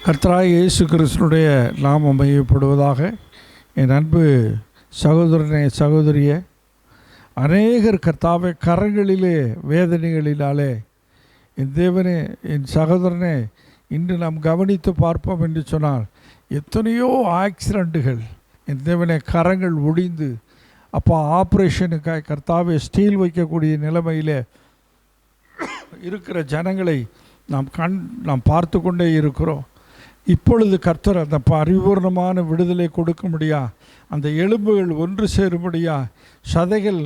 கர்த்தராகிய இயேசு கிறிஸ்துவினுடைய நாமம் மையப்படுவதாக. என் அன்பு சகோதரனே, சகோதரியே, அநேகர் கர்த்தாவே கரங்களிலே வேதனைகளினாலே, என் தேவனே, என் சகோதரனே, இன்று நாம் கவனித்து பார்ப்போம் என்று சொன்னால் எத்தனையோ ஆக்சிடெண்ட்டுகள், என் தேவனே, கரங்கள் ஒடிந்து அப்போ ஆப்ரேஷனுக்காக கர்த்தாவே ஸ்டீல் வைக்கக்கூடிய நிலைமையில் இருக்கிற ஜனங்களை நாம் பார்த்து கொண்டே இருக்கிறோம். இப்பொழுது கர்த்தர் அந்த பரிபூர்ணமான விடுதலை கொடுக்க முடியா, அந்த எலும்புகள் ஒன்று சேரும்படியா, சதைகள்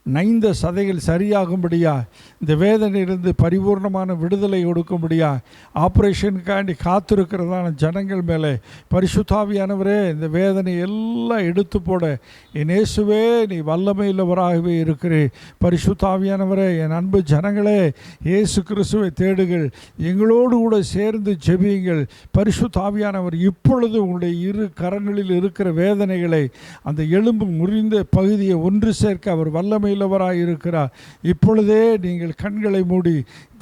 நைந்த சதைகள் சரியாகும்படியா, இந்த வேதனையிலிருந்து பரிபூர்ணமான விடுதலை கொடுக்க முடியா, ஆப்ரேஷனுக்காண்டி காத்திருக்கிறதான ஜனங்கள் மேலே பரிசுத்தாவியானவரே இந்த வேதனை எல்லாம் எடுத்து போட என் இயேசுவே நீ வல்லமையுள்ளவராகவே இருக்கிறே. பரிசுத்தாவியானவரே, என் அன்பு ஜனங்களே, இயேசு கிறிஸ்துவை தேடுங்கள், எங்களோடு கூட சேர்ந்து ஜெபியுங்கள். பரிசுத்தாவியானவர் இப்பொழுது உங்களுடைய இரு கரங்களில் இருக்கிற வேதனைகளை, அந்த எலும்பு முறிந்த பகுதியை ஒன்று சேர்க்க அவர் வல்லமை இருக்கிறார். இப்பொழுதே நீங்கள் கண்களை மூடி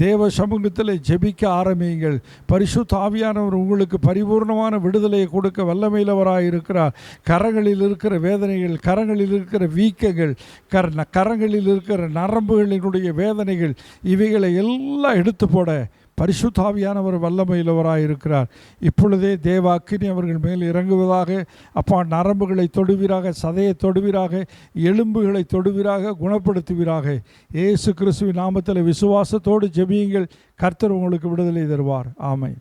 தேவ சமூகத்தில் ஜெபிக்க ஆரம்பியுங்கள். பரிசுத்த ஆவியானவர் உங்களுக்கு பரிபூர்ணமான விடுதலையை கொடுக்க வல்லமையிலவராக இருக்கிறார். கரங்களில் இருக்கிற வேதனைகள், கரங்களில் இருக்கிற வீக்கங்கள், கரங்களில் இருக்கிற நரம்புகளினுடைய வேதனைகள், இவைகளை எல்லாம் எடுத்து போட பரிசுத்த ஆவியானவர் வல்லமையுள்ளவராக இருக்கிறார். இப்பொழுதே தேவ அக்கினி அவர்கள் மேல் இறங்குவதாக. அப்பா, நரம்புகளை தொடுவீராக, சதையை தொடுவீராக, எலும்புகளை தொடுவீராக, குணப்படுத்துவீராக. இயேசு கிறிஸ்துவின் நாமத்தில் விசுவாசத்தோடு ஜெபியுங்கள். கர்த்தர் உங்களுக்கு விடுதலை தருவார். ஆமென்.